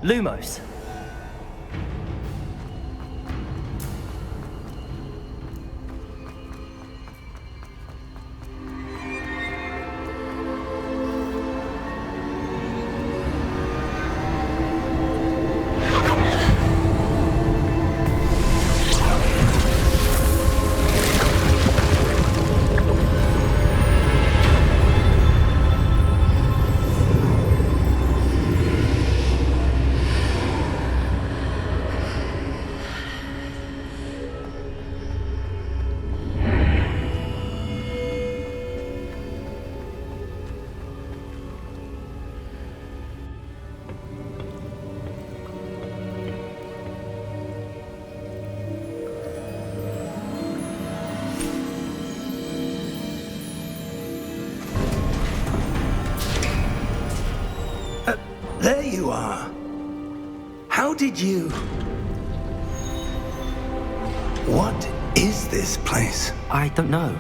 Lumos. There you are. How did you... What is this place? I don't know.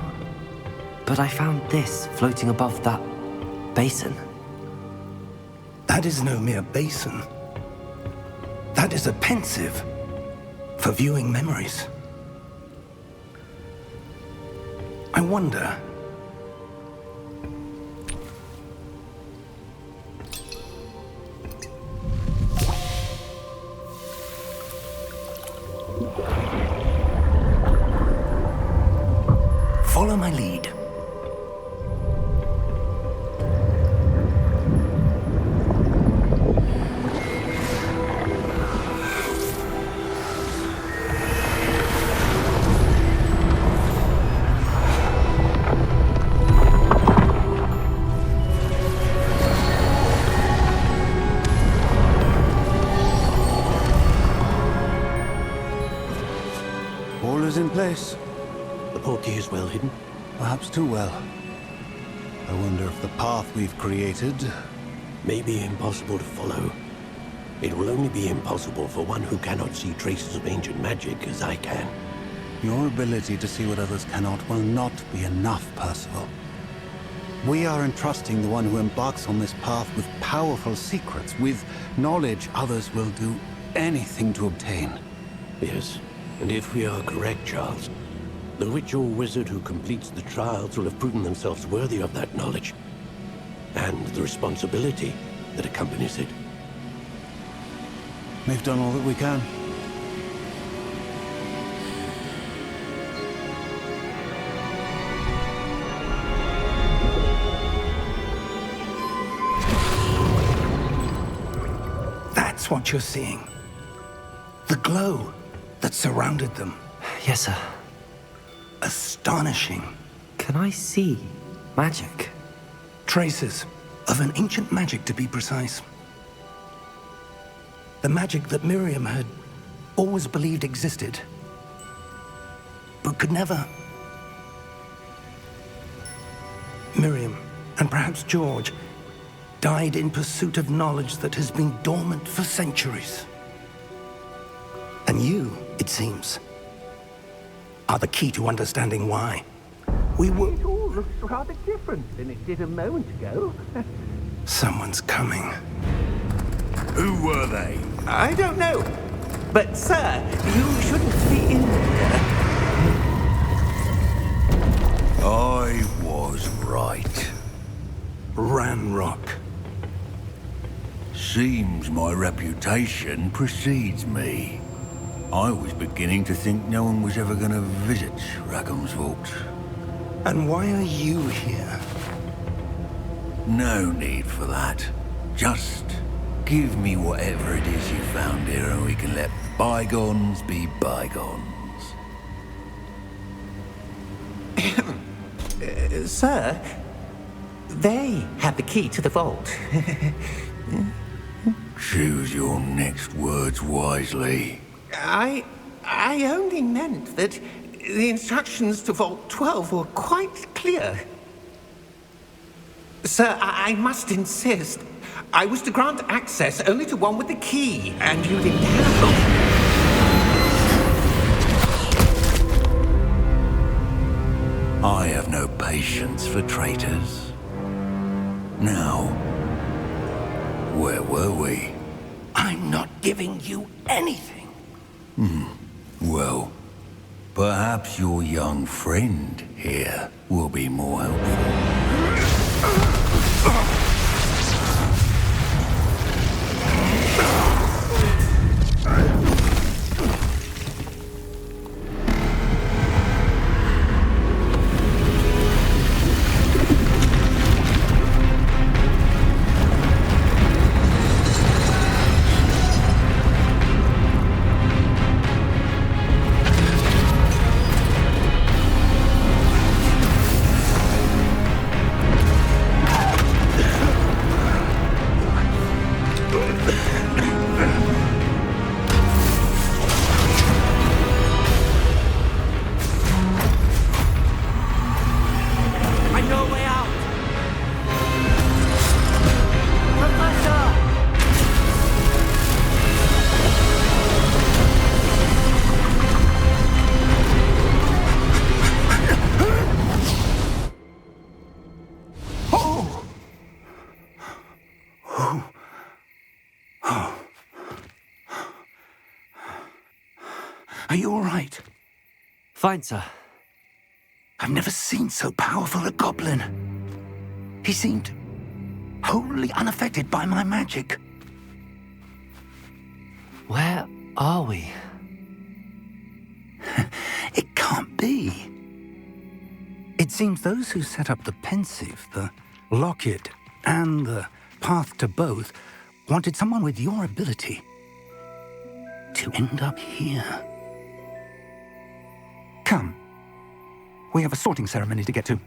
But I found this floating above that basin. That is no mere basin. That is a pensive for viewing memories. I wonder... Follow my lead. All is in place. The portkey is well hidden. Perhaps too well. I wonder if the path we've created... May be impossible to follow. It will only be impossible for one who cannot see traces of ancient magic as I can. Your ability to see what others cannot will not be enough, Percival. We are entrusting the one who embarks on this path with powerful secrets, with knowledge others will do anything to obtain. Yes, and if we are correct, Charles, the witch or wizard who completes the trials will have proven themselves worthy of that knowledge, and the responsibility that accompanies it. We've done all that we can. That's what you're seeing. The glow that surrounded them. Yes, sir. Astonishing. Can I see magic? Traces of an ancient magic, to be precise. The magic that Miriam had always believed existed, but could never. Miriam, and perhaps George, died in pursuit of knowledge that has been dormant for centuries. And you, it seems, are the key to understanding why. We were... It all looks rather different than it did a moment ago. Someone's coming. Who were they? I don't know. But, sir, you shouldn't be in here. I was right. Ranrock. Seems my reputation precedes me. I was beginning to think no one was ever going to visit Rackham's vault. And why are you here? No need for that. Just give me whatever it is you found here and we can let bygones be bygones. Sir, they had the key to the vault. Choose your next words wisely. I only meant that the instructions to Vault 12 were quite clear. Sir, I must insist. I was to grant access only to one with the key, and you didn't have I have no patience for traitors. Now, where were we? I'm not giving you anything. Well, perhaps your young friend here will be more helpful. Are you all right? Fine, sir. I've never seen so powerful a goblin. He seemed wholly unaffected by my magic. Where are we? It can't be. It seems those who set up the pensive, the locket, and the path to both wanted someone with your ability to end up here. Come. We have a sorting ceremony to get to.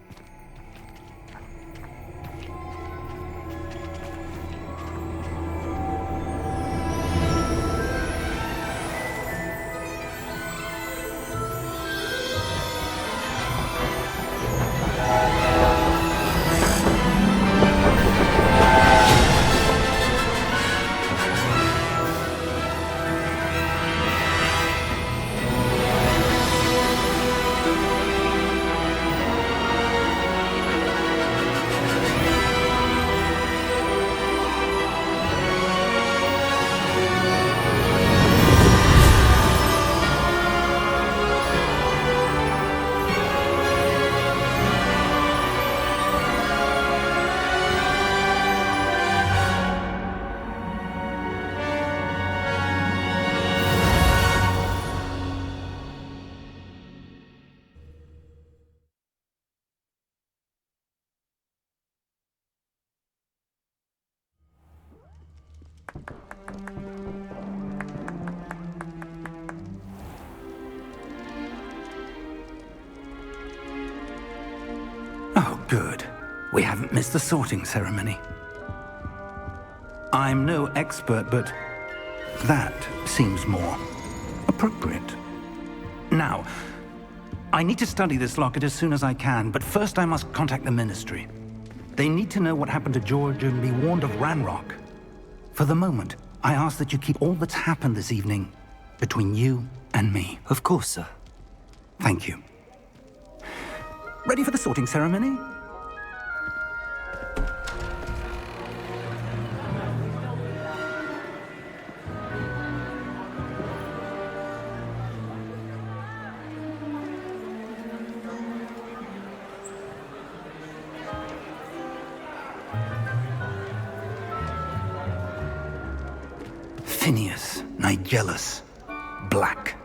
Oh, good. We haven't missed the sorting ceremony. I'm no expert, but that seems more appropriate. Now, I need to study this locket as soon as I can, but first I must contact the Ministry. They need to know what happened to George and be warned of Ranrock. For the moment, I ask that you keep all that's happened this evening between you and me. Of course, sir. Thank you. Ready for the sorting ceremony? Phineas Nigellus Black.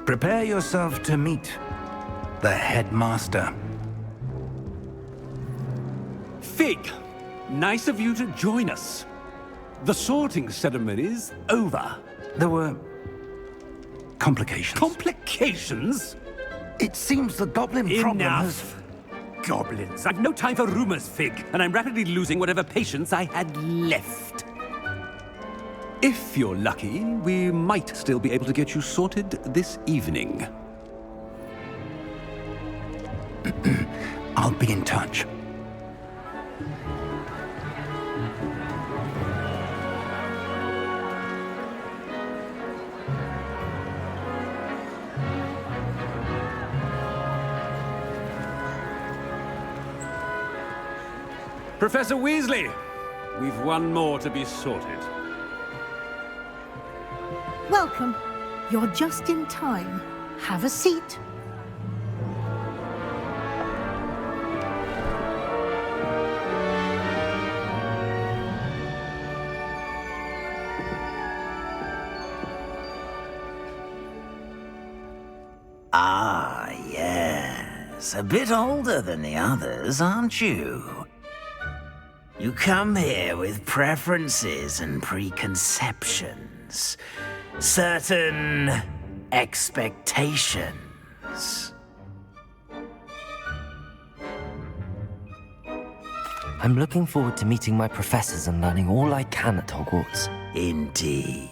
Prepare yourself to meet the headmaster. Fig, nice of you to join us. The sorting ceremony's over. There were complications. Complications? It seems the goblin problem has... Enough. Goblins. I've no time for rumors, Fig, and I'm rapidly losing whatever patience I had left. If you're lucky, we might still be able to get you sorted this evening. I'll be in touch. Professor Weasley, we've one more to be sorted. Welcome. You're just in time. Have a seat. Ah, yes. A bit older than the others, aren't you? You come here with preferences and preconceptions. Certain expectations. I'm looking forward to meeting my professors and learning all I can at Hogwarts. Indeed.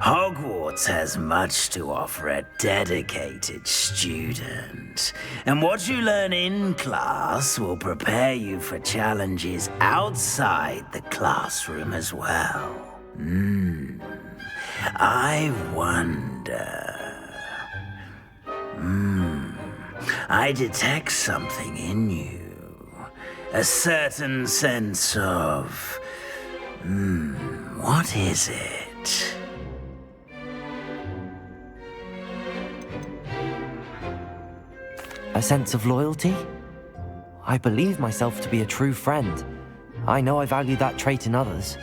Hogwarts has much to offer a dedicated student. And what you learn in class will prepare you for challenges outside the classroom as well. I wonder... I detect something in you. A certain sense of... what is it? A sense of loyalty? I believe myself to be a true friend. I know I value that trait in others.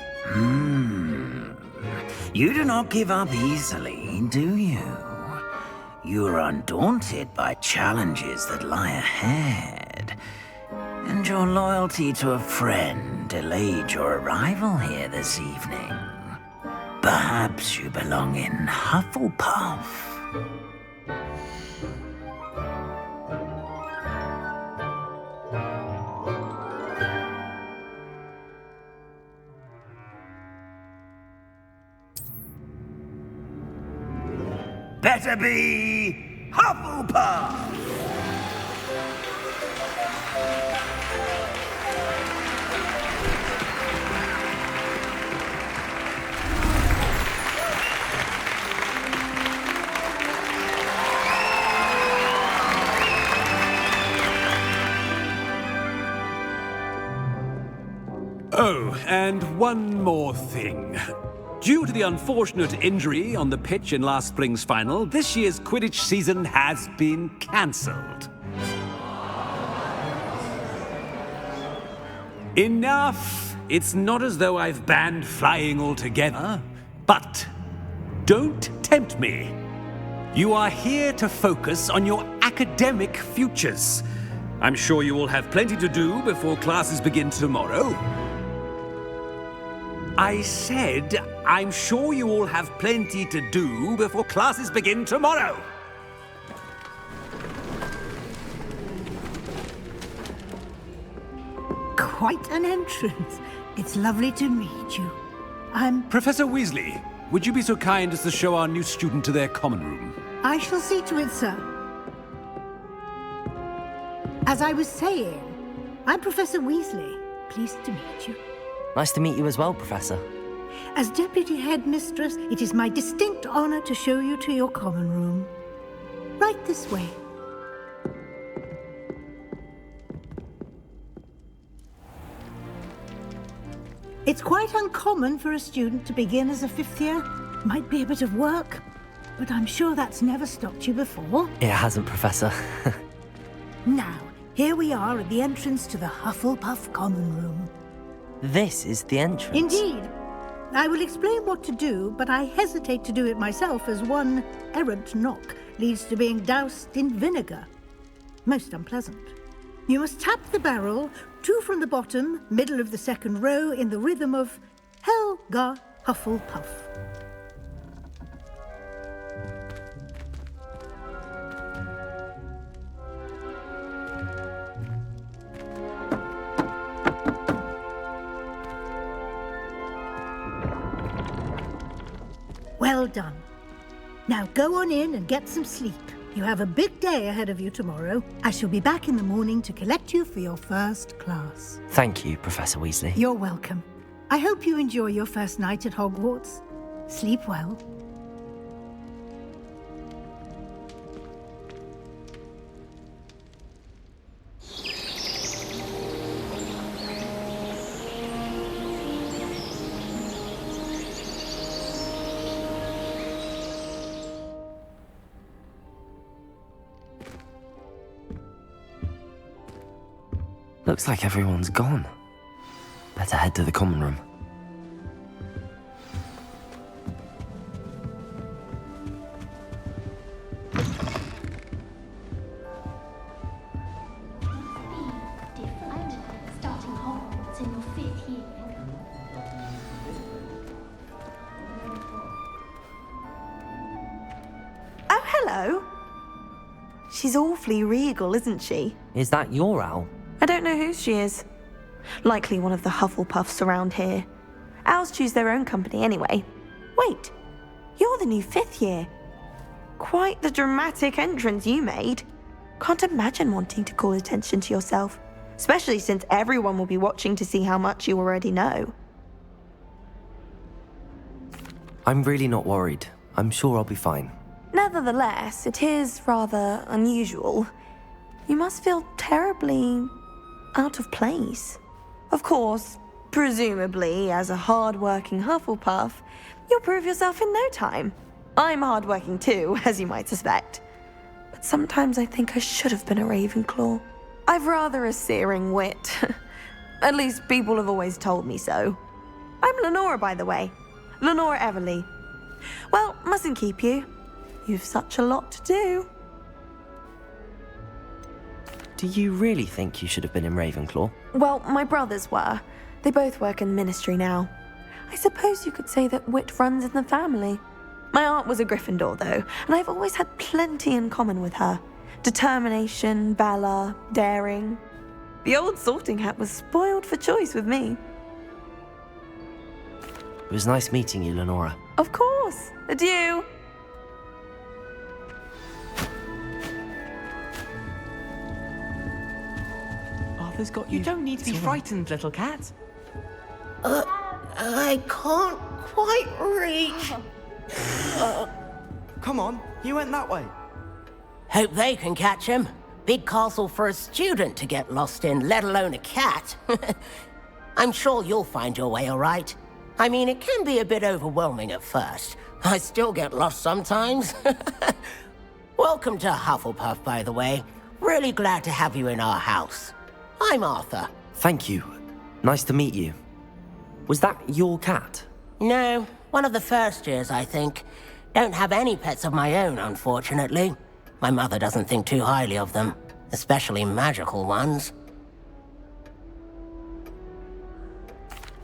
You do not give up easily, do you? You are undaunted by challenges that lie ahead. And your loyalty to a friend delayed your arrival here this evening. Perhaps you belong in Hufflepuff. Better be Hufflepuff! Oh, and one more thing. Due to the unfortunate injury on the pitch in last spring's final, this year's Quidditch season has been cancelled. Enough! It's not as though I've banned flying altogether, but don't tempt me. You are here to focus on your academic futures. I'm sure you will have plenty to do before classes begin tomorrow. I said, I'm sure you all have plenty to do before classes begin tomorrow. Quite an entrance. It's lovely to meet you. Professor Weasley, would you be so kind as to show our new student to their common room? I shall see to it, sir. As I was saying, I'm Professor Weasley. Pleased to meet you. Nice to meet you as well, Professor. As Deputy Headmistress, it is my distinct honor to show you to your common room. Right this way. It's quite uncommon for a student to begin as a fifth year. Might be a bit of work, but I'm sure that's never stopped you before. It hasn't, Professor. Now, here we are at the entrance to the Hufflepuff common room. This is the entrance. Indeed. I will explain what to do, but I hesitate to do it myself as one errant knock leads to being doused in vinegar. Most unpleasant. You must tap the barrel, 2 from the bottom, middle of the second row, in the rhythm of Helga Hufflepuff. Well done. Now go on in and get some sleep. You have a big day ahead of you tomorrow. I shall be back in the morning to collect you for your first class. Thank you, Professor Weasley. You're welcome. I hope you enjoy your first night at Hogwarts. Sleep well. Looks like everyone's gone. Better head to the common room. Starting Hogwarts in your 5th year. Oh, hello. She's awfully regal, isn't she? Is that your owl? I don't know who she is. Likely one of the Hufflepuffs around here. Owls choose their own company anyway. Wait, you're the new 5th year. Quite the dramatic entrance you made. Can't imagine wanting to call attention to yourself, especially since everyone will be watching to see how much you already know. I'm really not worried. I'm sure I'll be fine. Nevertheless, it is rather unusual. You must feel terribly out of place. Of course, presumably, as a hard-working Hufflepuff, you'll prove yourself in no time. I'm hard-working too, as you might suspect. But sometimes I think I should have been a Ravenclaw. I've rather a searing wit. At least people have always told me so. I'm Lenora, by the way. Lenora Everly. Well, mustn't keep you. You've such a lot to do. Do you really think you should have been in Ravenclaw? Well, my brothers were. They both work in the ministry now. I suppose you could say that wit runs in the family. My aunt was a Gryffindor, though, and I've always had plenty in common with her. Determination, valor, daring. The old sorting hat was spoiled for choice with me. It was nice meeting you, Lenora. Of course. Adieu. Arthur's got you. You don't need to be frightened, little cat. I can't quite reach. Come on, you went that way. Hope they can catch him. Big castle for a student to get lost in, let alone a cat. I'm sure you'll find your way all right. I mean, it can be a bit overwhelming at first. I still get lost sometimes. Welcome to Hufflepuff, by the way. Really glad to have you in our house. I'm Arthur. Thank you. Nice to meet you. Was that your cat? No, one of the first years, I think. Don't have any pets of my own, unfortunately. My mother doesn't think too highly of them, especially magical ones.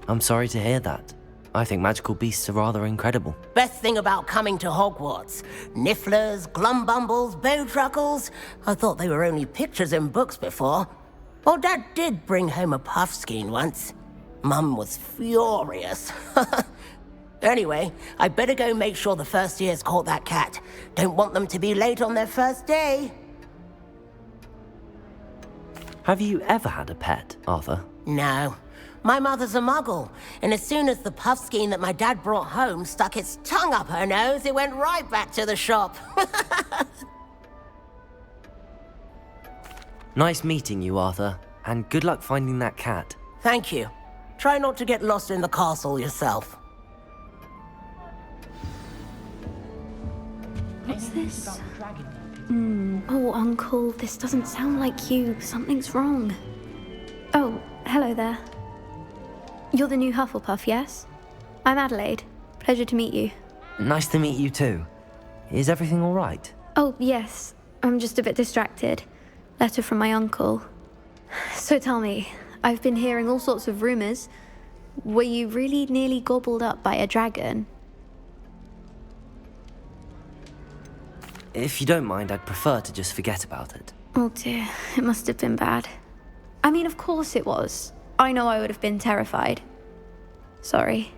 I'm sorry to hear that. I think magical beasts are rather incredible. Best thing about coming to Hogwarts. Nifflers, glumbumbles, bowtruckles. I thought they were only pictures in books before. Well, Dad did bring home a puffskein once. Mum was furious. Anyway, I better go make sure the first years caught that cat. Don't want them to be late on their first day. Have you ever had a pet, Arthur? No. My mother's a muggle, and as soon as the puffskein that my dad brought home stuck its tongue up her nose, it went right back to the shop. Nice meeting you, Arthur, and good luck finding that cat. Thank you. Try not to get lost in the castle yourself. What's this? Oh, Uncle, this doesn't sound like you. Something's wrong. Oh, hello there. You're the new Hufflepuff, yes? I'm Adelaide. Pleasure to meet you. Nice to meet you too. Is everything all right? Oh, yes. I'm just a bit distracted. Letter from my uncle. So tell me, I've been hearing all sorts of rumors. Were you really nearly gobbled up by a dragon? If you don't mind, I'd prefer to just forget about it. Oh dear, it must have been bad. I mean, of course it was. I know I would have been terrified. Sorry.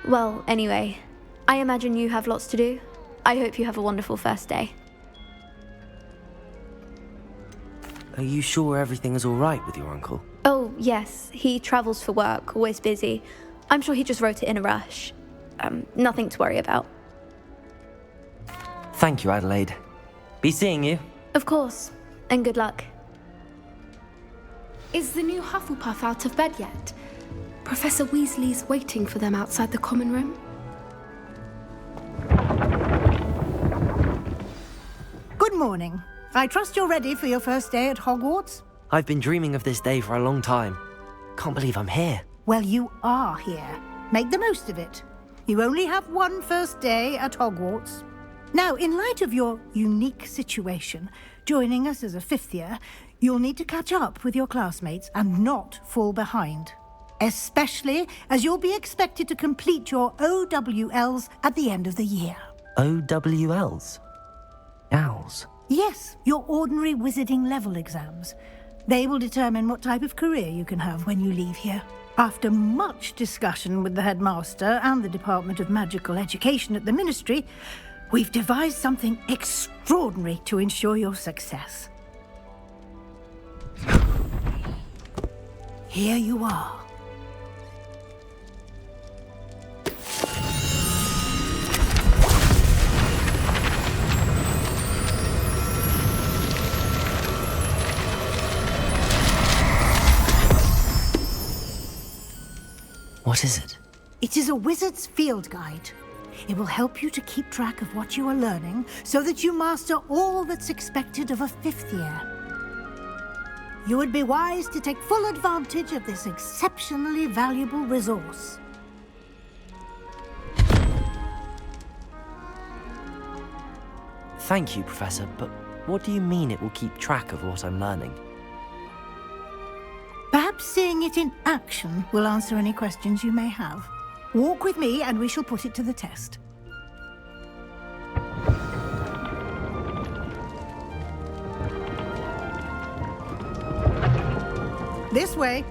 Well, anyway, I imagine you have lots to do. I hope you have a wonderful first day. Are you sure everything is all right with your uncle? Oh, yes. He travels for work, always busy. I'm sure he just wrote it in a rush. Nothing to worry about. Thank you, Adelaide. Be seeing you. Of course. And good luck. Is the new Hufflepuff out of bed yet? Professor Weasley's waiting for them outside the common room. Good morning. I trust you're ready for your first day at Hogwarts? I've been dreaming of this day for a long time. Can't believe I'm here. Well, you are here. Make the most of it. You only have one first day at Hogwarts. Now, in light of your unique situation, joining us as a fifth year, you'll need to catch up with your classmates and not fall behind. Especially as you'll be expected to complete your OWLs at the end of the year. OWLs? Owls? Yes, your ordinary wizarding level exams. They will determine what type of career you can have when you leave here. After much discussion with the headmaster and the Department of Magical Education at the Ministry, we've devised something extraordinary to ensure your success. Here you are. What is it? It is a wizard's field guide. It will help you to keep track of what you are learning so that you master all that's expected of a fifth year. You would be wise to take full advantage of this exceptionally valuable resource. Thank you, Professor, but what do you mean it will keep track of what I'm learning? Perhaps seeing it in action will answer any questions you may have. Walk with me and we shall put it to the test. This way.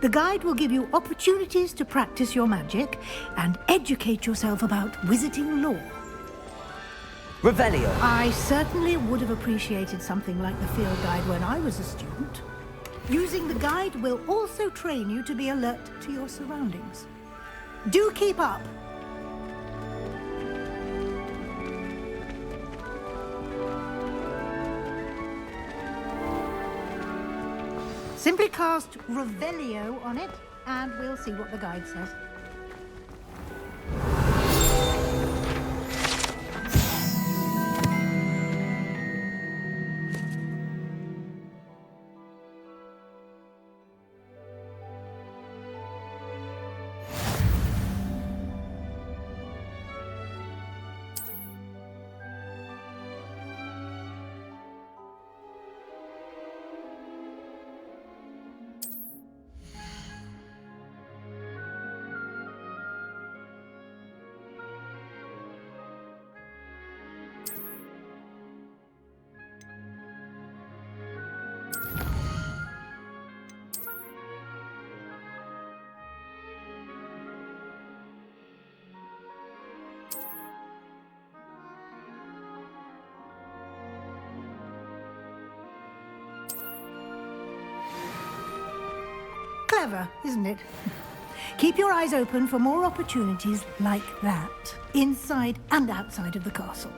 The guide will give you opportunities to practice your magic and educate yourself about wizarding lore. Revelio. I certainly would have appreciated something like the field guide when I was a student. Using the guide will also train you to be alert to your surroundings. Do keep up. Simply cast Revelio on it, and we'll see what the guide says. Clever, isn't it? Keep your eyes open for more opportunities like that, inside and outside of the castle.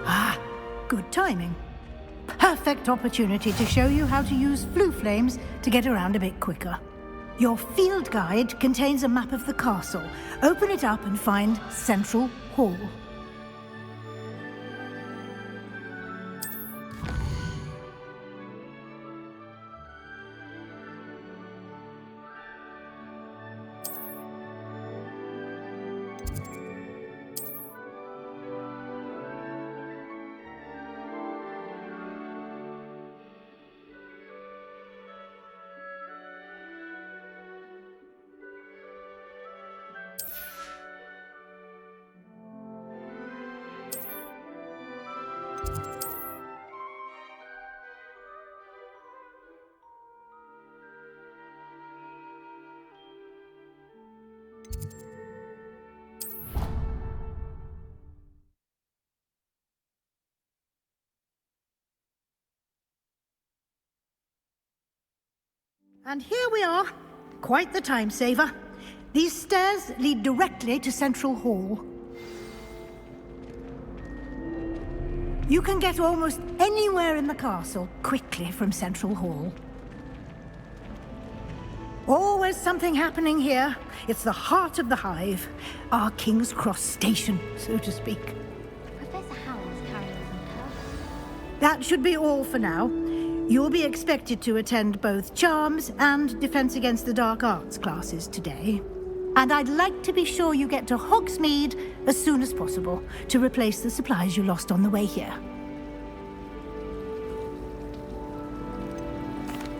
Ah, good timing. Perfect opportunity to show you how to use flue flames to get around a bit quicker. Your field guide contains a map of the castle. Open it up and find Central Hall. And here we are. Quite the time saver. These stairs lead directly to Central Hall. You can get almost anywhere in the castle quickly from Central Hall. Always something happening here. It's the heart of the hive. Our King's Cross station, so to speak. Professor Howell's carrying some curves. That should be all for now. You'll be expected to attend both Charms and Defense Against the Dark Arts classes today. And I'd like to be sure you get to Hogsmeade as soon as possible to replace the supplies you lost on the way here.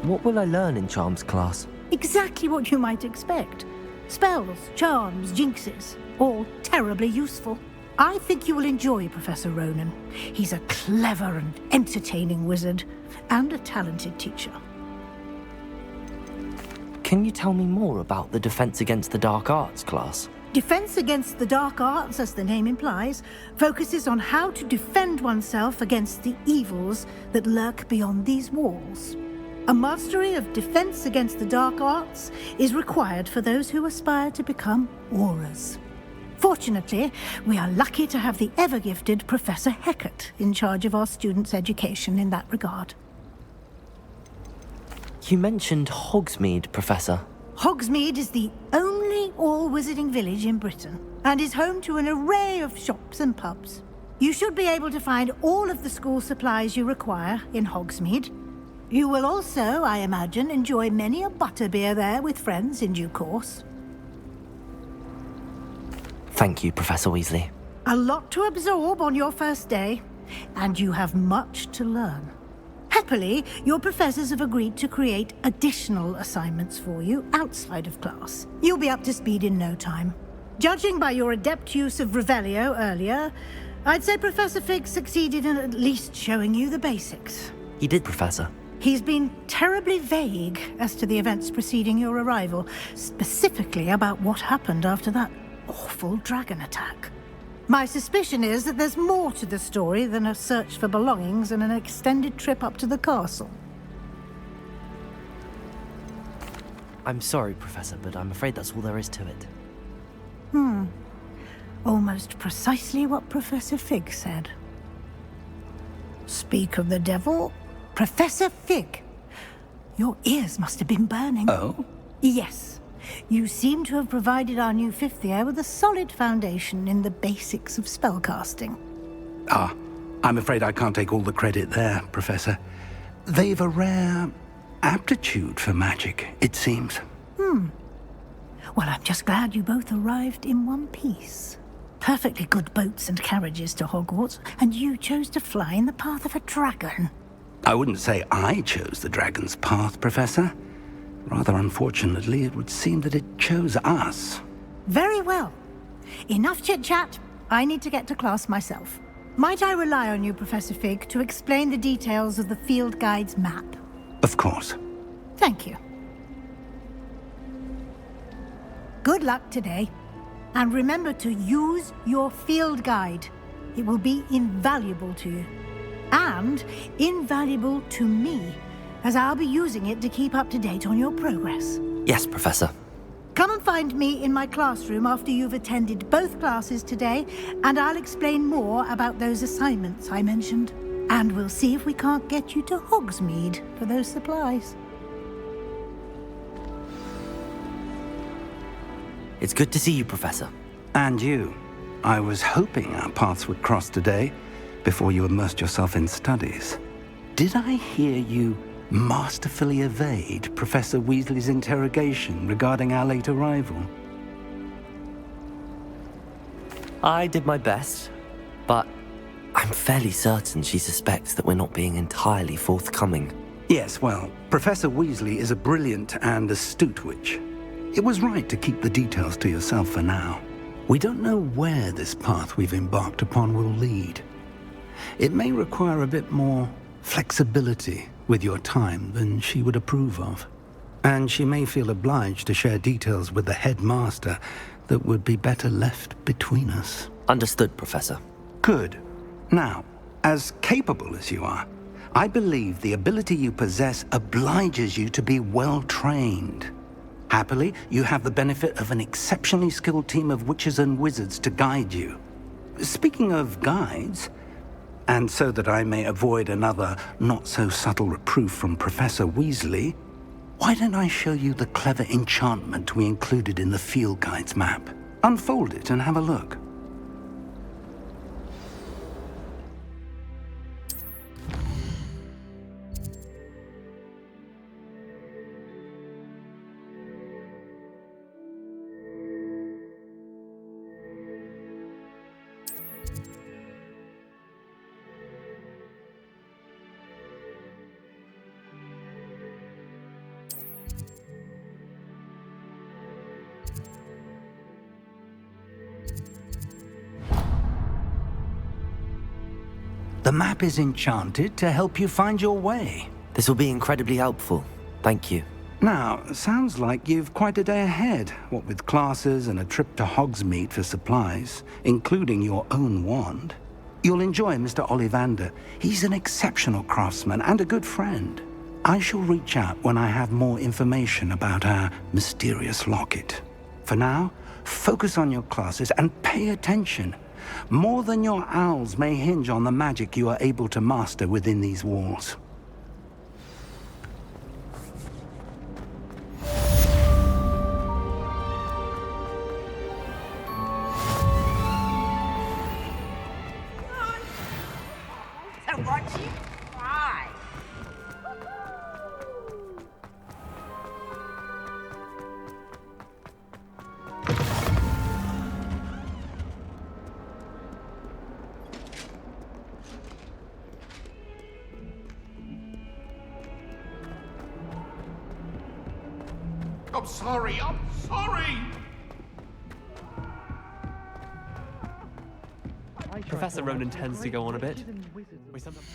What will I learn in Charms class? Exactly what you might expect. Spells, charms, jinxes, all terribly useful. I think you will enjoy Professor Ronan. He's a clever and entertaining wizard, and a talented teacher. Can you tell me more about the Defense Against the Dark Arts class? Defense Against the Dark Arts, as the name implies, focuses on how to defend oneself against the evils that lurk beyond these walls. A mastery of Defense Against the Dark Arts is required for those who aspire to become Auras. Fortunately, we are lucky to have the ever-gifted Professor Hecat in charge of our students' education in that regard. You mentioned Hogsmeade, Professor. Hogsmeade is the only all-wizarding village in Britain, and is home to an array of shops and pubs. You should be able to find all of the school supplies you require in Hogsmeade. You will also, I imagine, enjoy many a butterbeer there with friends in due course. Thank you, Professor Weasley. A lot to absorb on your first day, and you have much to learn. Happily, your professors have agreed to create additional assignments for you outside of class. You'll be up to speed in no time. Judging by your adept use of Revelio earlier, I'd say Professor Fig succeeded in at least showing you the basics. He did, Professor. He's been terribly vague as to the events preceding your arrival, specifically about what happened after that awful dragon attack. My suspicion is that there's more to the story than a search for belongings and an extended trip up to the castle. I'm sorry, Professor, but I'm afraid that's all there is to it. Almost precisely what Professor Fig said. Speak of the devil, Professor Fig. Your ears must have been burning. Oh? Yes. You seem to have provided our new fifth year with a solid foundation in the basics of spellcasting. I'm afraid I can't take all the credit there, Professor. They've a rare aptitude for magic, it seems. Well, I'm just glad you both arrived in one piece. Perfectly good boats and carriages to Hogwarts, and you chose to fly in the path of a dragon. I wouldn't say I chose the dragon's path, Professor. Rather unfortunately, it would seem that it chose us. Very well. Enough chit-chat. I need to get to class myself. Might I rely on you, Professor Fig, to explain the details of the field guide's map? Of course. Thank you. Good luck today. And remember to use your field guide. It will be invaluable to you. And invaluable to me, as I'll be using it to keep up to date on your progress. Yes, Professor. Come and find me in my classroom after you've attended both classes today, and I'll explain more about those assignments I mentioned. And we'll see if we can't get you to Hogsmeade for those supplies. It's good to see you, Professor. And you. I was hoping our paths would cross today, before you immersed yourself in studies. Did I hear you masterfully evade Professor Weasley's interrogation regarding our late arrival? I did my best, but I'm fairly certain she suspects that we're not being entirely forthcoming. Yes, well, Professor Weasley is a brilliant and astute witch. It was right to keep the details to yourself for now. We don't know where this path we've embarked upon will lead. It may require a bit more flexibility with your time than she would approve of. And she may feel obliged to share details with the headmaster that would be better left between us. Understood, Professor. Good. Now, as capable as you are, I believe the ability you possess obliges you to be well trained. Happily, you have the benefit of an exceptionally skilled team of witches and wizards to guide you. Speaking of guides, and so that I may avoid another not-so-subtle reproof from Professor Weasley, Why don't I show you the clever enchantment we included in the field guide's map? Unfold it and have a look. The map is enchanted to help you find your way. This will be incredibly helpful. Thank you. Now, sounds like you've quite a day ahead, what with classes and a trip to Hogsmeade for supplies, including your own wand. You'll enjoy Mr. Ollivander. He's an exceptional craftsman and a good friend. I shall reach out when I have more information about our mysterious locket. For now, focus on your classes and pay attention. More than your owls may hinge on the magic you are able to master within these walls. So watch you cry. I'm sorry, I'm sorry! Professor Ronan tends to go on a bit. We sometimes...